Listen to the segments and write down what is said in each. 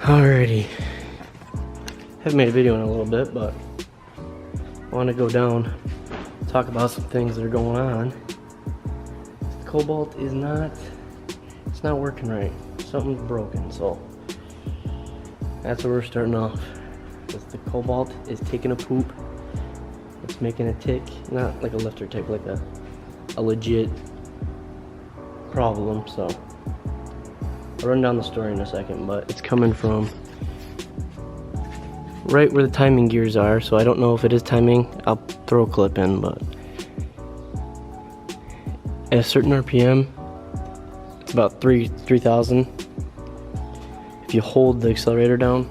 Alrighty, haven't made a video in a little bit, but I want to go down, talk about some things that are going on. The cobalt is it's not working right. Something's broken, so that's where we're starting off. The cobalt is taking a poop. It's making a tick, not like a lifter tick, like a legit problem. So I'll run down the story in a second, but it's coming from right where the timing gears are, so I don't know if it is timing. I'll throw a clip in, but at a certain RPM, it's about 3,000. If you hold the accelerator down,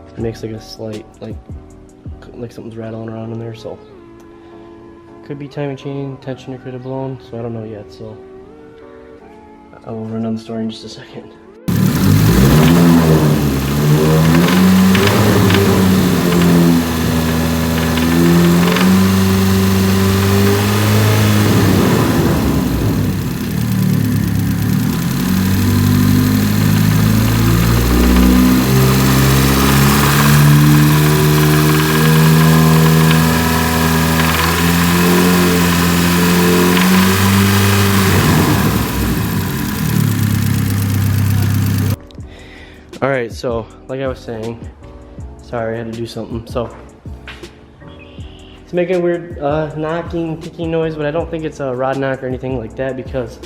it makes like a slight, like something's rattling around in there, so could be timing chain, tensioner could have blown, so I don't know yet, so I will run down the story in just a second. Alright, so like I was saying, sorry, I had to do something. So it's making a weird knocking, ticking noise, but I don't think it's a rod knock or anything like that because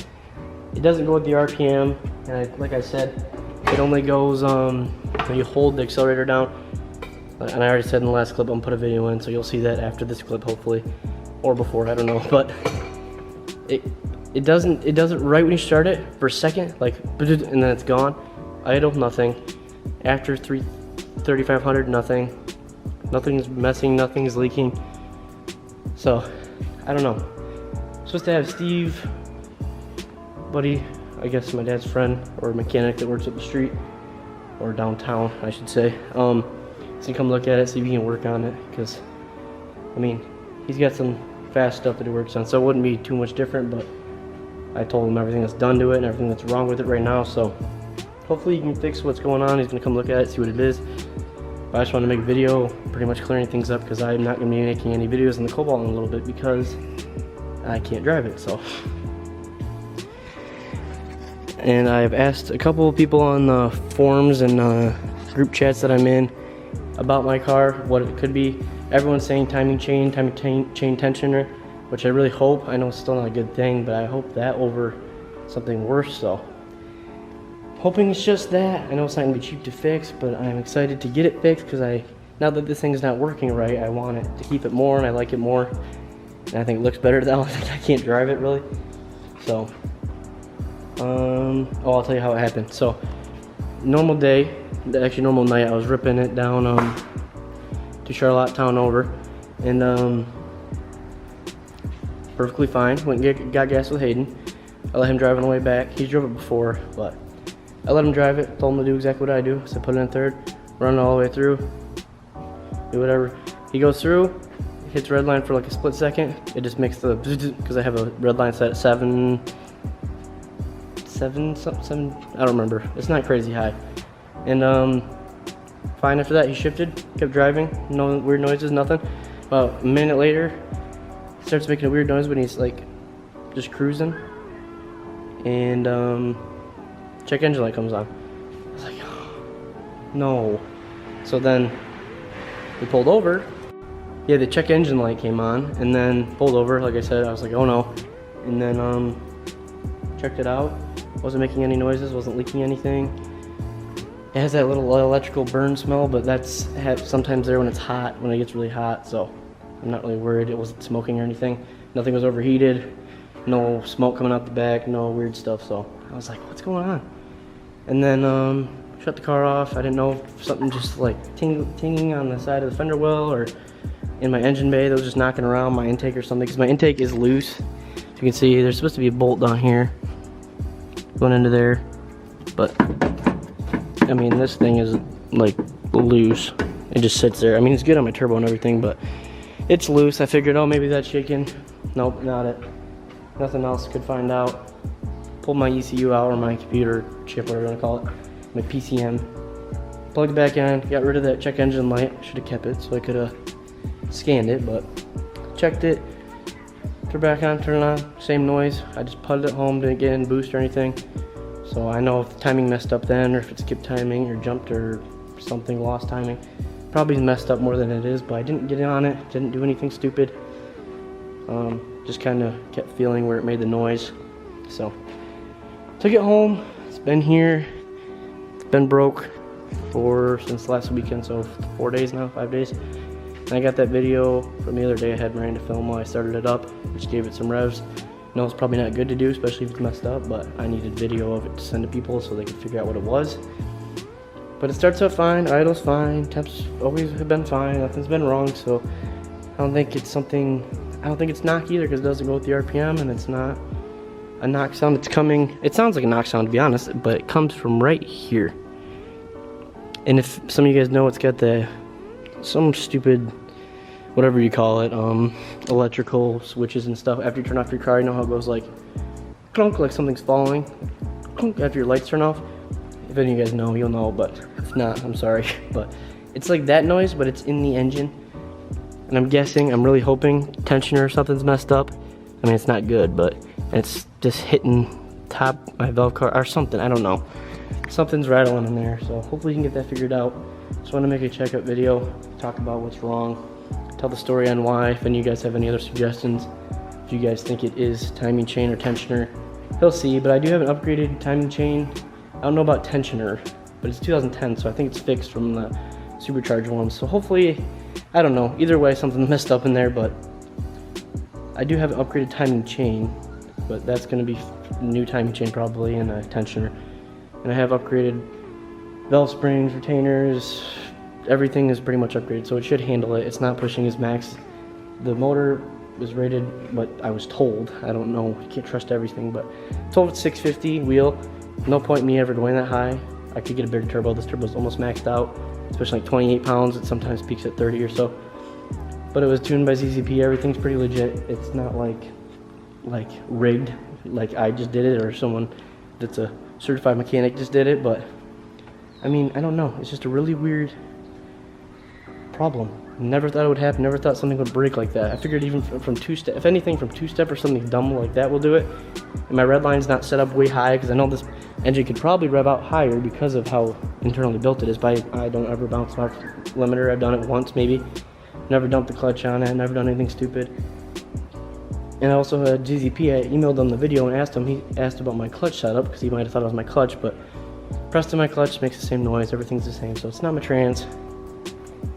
it doesn't go with the RPM. And like I said, it only goes when you hold the accelerator down. And I already said in the last clip, I'm gonna put a video in, so you'll see that after this clip, hopefully, or before, I don't know. But it doesn't right when you start it for a second, like, and then it's gone. Idle, nothing. After 3,500, nothing. Nothing's messing, nothing's leaking. So, I don't know. I'm supposed to have Steve, buddy, I guess my dad's friend, or mechanic that works up the street, or downtown, I should say. So you come look at it, see if he can work on it, because, I mean, he's got some fast stuff that he works on, so it wouldn't be too much different, but I told him everything that's done to it and everything that's wrong with it right now, so hopefully he can fix what's going on. He's going to come look at it, see what it is. But I just want to make a video pretty much clearing things up because I'm not going to be making any videos on the cobalt in a little bit because I can't drive it. So, and I've asked a couple of people on the forums and group chats that I'm in about my car, what it could be. Everyone's saying timing chain tensioner, which I really hope. I know it's still not a good thing, but I hope that over something worse. So hoping it's just that. I know it's not gonna be cheap to fix, but I'm excited to get it fixed because now that this thing's not working right, I want it to keep it more and I like it more. And I think it looks better now. I can't drive it really. So, I'll tell you how it happened. So, normal day, actually normal night, I was ripping it down to Charlotte town over, and perfectly fine. Went and got gas with Hayden. I let him drive on the way back. He drove it before, but I let him drive it, told him to do exactly what I do. So I put it in third, run it all the way through, do whatever. He goes through, hits red line for like a split second. It just makes the, because I have a red line set at 7, I don't remember. It's not crazy high. And fine after that, he shifted, kept driving, no weird noises, nothing. About a minute later, he starts making a weird noise when he's like just cruising. And check engine light comes on. I was like, oh, no. So then we pulled over. Yeah, the check engine light came on and then pulled over. Like I said, I was like, oh no. And then checked it out. Wasn't making any noises, wasn't leaking anything. It has that little electrical burn smell, but that's sometimes there when it's hot, when it gets really hot. So I'm not really worried. It wasn't smoking or anything. Nothing was overheated. No smoke coming out the back, no weird stuff. So I was like, what's going on? And then shut the car off. I didn't know if something just like tinging on the side of the fender well or in my engine bay that was just knocking around my intake or something, because my intake is loose. As you can see, there's supposed to be a bolt down here going into there, but I mean, this thing is like loose. It just sits there. I mean, it's good on my turbo and everything, but it's loose. I figured, oh, maybe that's shaking. Nope, not it. Nothing else could find out. Pulled my ECU out, or my computer chip, whatever you want to call it, my PCM. Plugged it back in, got rid of that check engine light. Should have kept it so I could have scanned it, but checked it. Turn back on, turn it on, same noise. I just putted it home, didn't get in boost or anything. So I know if the timing messed up then, or if it skipped timing, or jumped, or something, lost timing. Probably messed up more than it is, but I didn't get on it, didn't do anything stupid. Just kind of kept feeling where it made the noise. So took it home. It's been here. It's been broke since last weekend, so 4 days now, 5 days. And I got that video from the other day. I had Miranda film while I started it up, which gave it some revs. No, it's probably not good to do, especially if it's messed up, but I needed video of it to send to people so they could figure out what it was. But it starts out fine, idle's fine, temps always have been fine, nothing's been wrong, so I don't think it's knock either, because it doesn't go with the RPM, and it's not a knock sound. It sounds like a knock sound, to be honest, but it comes from right here. And if some of you guys know, it's got some stupid, whatever you call it, electrical switches and stuff. After you turn off your car, you know how it goes like clunk, like something's falling, clunk, after your lights turn off. If any of you guys know, you'll know, but if not, I'm sorry. But it's like that noise, but it's in the engine. And I'm really hoping tensioner or something's messed up. I mean, it's not good, but it's just hitting top my valve car or something, I don't know. Something's rattling in there, so hopefully you can get that figured out. Just want to make a checkup video, talk about what's wrong, tell the story on why. If any of you guys have any other suggestions, if you guys think it is timing chain or tensioner, he'll see. But I do have an upgraded timing chain. I don't know about tensioner, but it's 2010, so I think it's fixed from the supercharged one. So hopefully, I don't know, either way something messed up in there, but I do have an upgraded timing chain, but that's going to be a new timing chain probably, and a tensioner. And I have upgraded valve springs, retainers, everything is pretty much upgraded, so it should handle it. It's not pushing as max. The motor was rated, but I was told, I don't know, you can't trust everything, but told it's 650 wheel. No point in me ever going that high. I could get a bigger turbo. This turbo's almost maxed out, especially like 28 pounds. It sometimes peaks at 30 or so. But it was tuned by ZZP. Everything's pretty legit. It's not like rigged, like I just did it, or someone that's a certified mechanic just did it. But I mean, I don't know. It's just a really weird problem. Never thought it would happen. Never thought something would break like that. I figured even from two-step, if anything from two-step or something dumb like that will do it. And my red line's not set up way high, because I know this engine could probably rev out higher because of how internally built it is. But I don't ever bounce off limiter. I've done it once maybe. Never dumped the clutch on it. Never done anything stupid. And I also had GZP. I emailed him the video and asked him. He asked about my clutch setup, because he might have thought it was my clutch, but pressed in my clutch, makes the same noise. Everything's the same, so it's not my trans.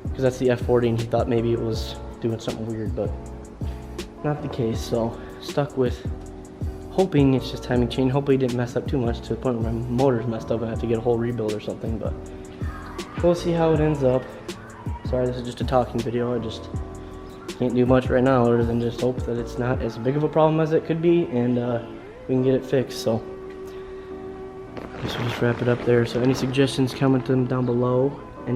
Because that's the F40, and he thought maybe it was doing something weird, but not the case. So stuck with hoping it's just timing chain. Hopefully it didn't mess up too much to the point where my motor's messed up and I have to get a whole rebuild or something, but we'll see how it ends up. Sorry, this is just a talking video. I just can't do much right now other than just hope that it's not as big of a problem as it could be, and we can get it fixed. So I guess we'll just wrap it up there. So any suggestions, comment them down below. I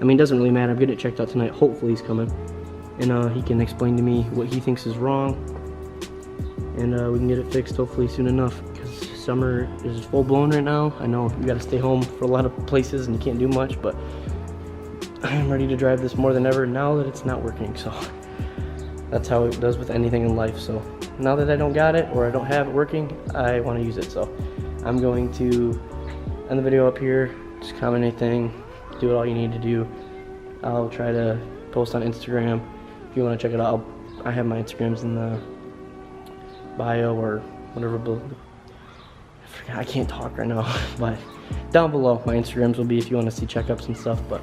mean, it doesn't really matter. I'm getting it checked out tonight. Hopefully he's coming, and he can explain to me what he thinks is wrong, and we can get it fixed hopefully soon enough, because summer is full blown right now. I know you got to stay home for a lot of places and you can't do much, but I'm ready to drive this more than ever now that it's not working. So that's how it does with anything in life. So now that I don't got it, or I don't have it working, I want to use it. So I'm going to end the video up here. Just comment anything. Do all you need to do. I'll try to post on Instagram if you want to check it out. I have my Instagrams in the bio or whatever. I can't talk right now, but down below my Instagrams will be if you want to see checkups and stuff. But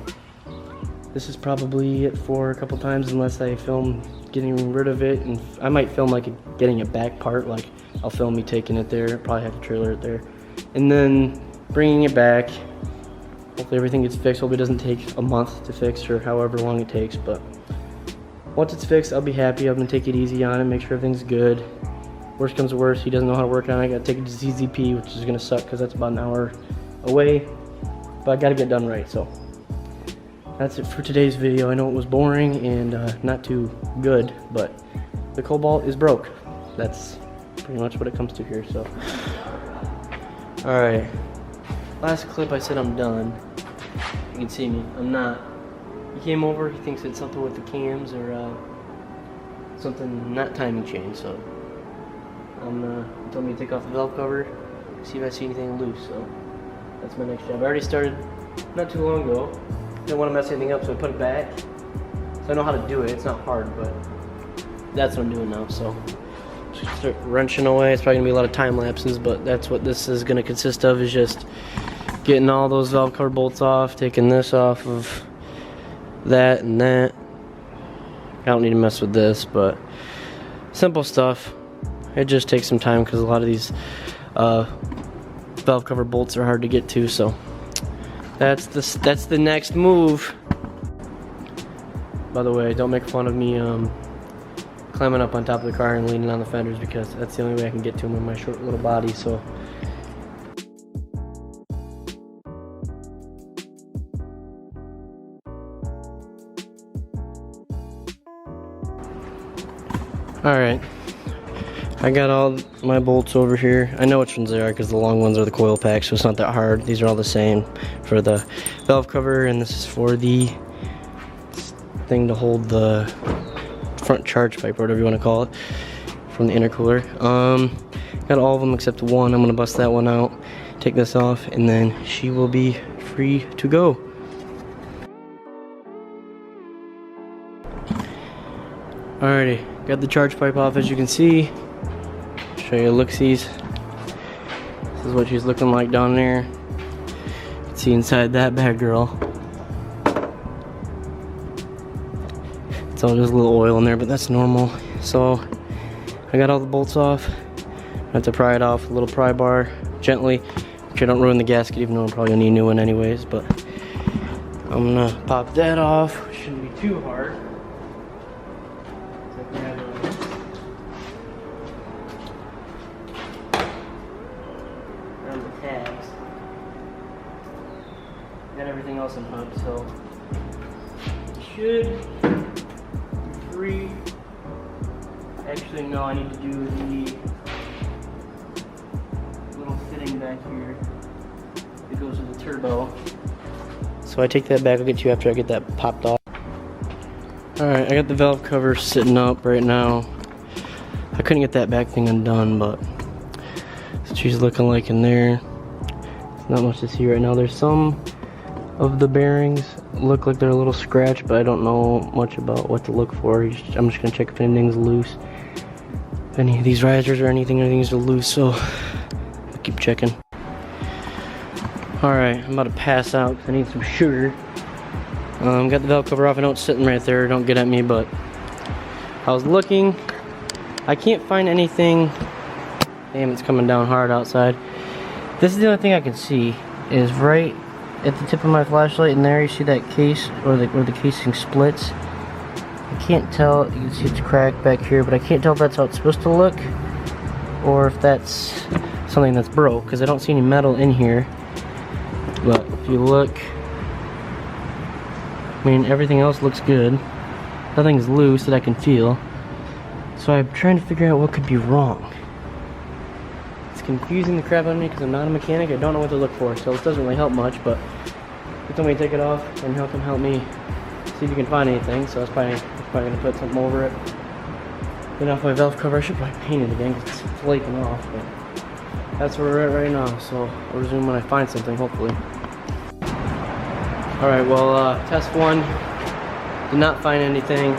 this is probably it for a couple times, unless I film getting rid of it, and I might film like getting it back part. Like I'll film me taking it there, probably have to trailer it there, and then bringing it back. Hopefully everything gets fixed. Hopefully it doesn't take a month to fix, or however long it takes. But once it's fixed, I'll be happy. I'm gonna take it easy on it, make sure everything's good. Worst comes to worst, he doesn't know how to work on it. I gotta take it to ZZP, which is gonna suck because that's about an hour away. But I gotta get done right. So that's it for today's video. I know it was boring and not too good, but the cobalt is broke. That's pretty much what it comes to here, so. All right, last clip I said I'm done. You can see me, I'm not. He came over, he thinks it's something with the cams or something, not timing chain, so. He told me to take off the valve cover, see if I see anything loose, so. That's my next job. I already started not too long ago. Didn't want to mess anything up, so I put it back. So I know how to do it, it's not hard, but that's what I'm doing now, so. Just start wrenching away. It's probably gonna be a lot of time lapses, but that's what this is gonna consist of, is just getting all those valve cover bolts off, taking this off of that and that. I don't need to mess with this, but simple stuff. It just takes some time because a lot of these valve cover bolts are hard to get to, so that's the next move. By the way, don't make fun of me climbing up on top of the car and leaning on the fenders, because that's the only way I can get to them with my short little body, so. Alright, I got all my bolts over here. I know which ones they are because the long ones are the coil packs, so it's not that hard. These are all the same for the valve cover, and this is for the thing to hold the front charge pipe, or whatever you want to call it, from the intercooler. Got all of them except one. I'm gonna bust that one out, take this off, and then she will be free to go. Alrighty, got the charge pipe off, as you can see. Show you look-sees. This is what she's looking like down there. You can see inside that bad girl. It's all just a little oil in there, but that's normal. So I got all the bolts off. I have to pry it off with a little pry bar gently. Make sure I don't ruin the gasket, even though I'm probably gonna need a new one anyways. But I'm gonna pop that off. Shouldn't be too hard. Around the tabs. Got everything else unhooked, so should. Actually, no, I need to do the little fitting back here that goes with the turbo. So I take that back, I'll get to you after I get that popped off. Alright, I got the valve cover sitting up right now. I couldn't get that back thing undone, but that's what she's looking like in there. There's not much to see right now. There's some of the bearings look like they're a little scratched, but I don't know much about what to look for. I'm just gonna check if anything's loose. If any of these risers or anything's loose, so I'll keep checking. Alright, I'm about to pass out because I need some sugar. Got the valve cover off. I know it's sitting right there, don't get at me, but I was looking. I can't find anything. Damn, it's coming down hard outside. This is the only thing I can see, is right at the tip of my flashlight, and there you see that case, or the casing splits. I can't tell. You can see it's cracked back here, but I can't tell if that's how it's supposed to look, or if that's something that's broke, because I don't see any metal in here. But if you look, I mean, everything else looks good. Nothing's loose that I can feel. So I'm trying to figure out what could be wrong. It's confusing the crap out of me because I'm not a mechanic. I don't know what to look for, so it doesn't really help much, but he told me to take it off and he'll come help me see if you can find anything. So I was probably gonna put something over it. Get off my valve cover. I should probably paint it again because it's flaking off, but that's where we're at right now. So I'll resume when I find something, hopefully. Alright, well, test one, did not find anything.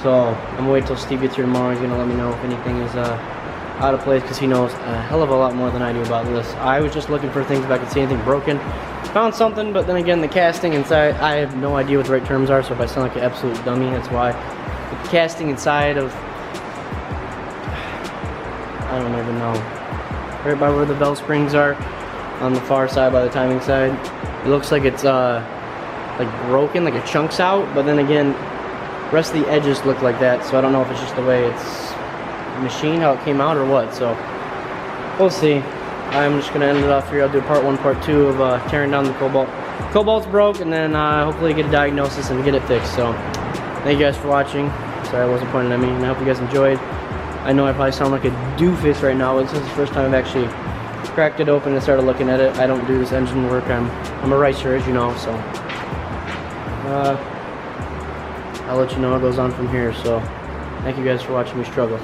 So I'm gonna wait till Steve gets here tomorrow. He's gonna let me know if anything is out of place, because he knows a hell of a lot more than I do about this. I was just looking for things if I could see anything broken. Found something, but then again, the casting inside, I have no idea what the right terms are, so if I sound like an absolute dummy, that's why. The casting inside of, I don't even know, right by where the bell springs are, on the far side by the timing side, it looks like it's like broken, like it chunks out, but then again, the rest of the edges look like that, so I don't know if it's just the way it's machined, how it came out, or what, so we'll see. I'm just gonna end it off here. I'll do part one, part two of tearing down the cobalt. Cobalt's broke, and then hopefully get a diagnosis and get it fixed. So thank you guys for watching. sorry I wasn't pointing at me, and I hope you guys enjoyed. I know I probably sound like a doofus right now, but this is the first time I've actually cracked it open and started looking at it. I don't do this engine work. I'm a racer, as you know, so I'll let you know what goes on from here. So thank you guys for watching me struggle.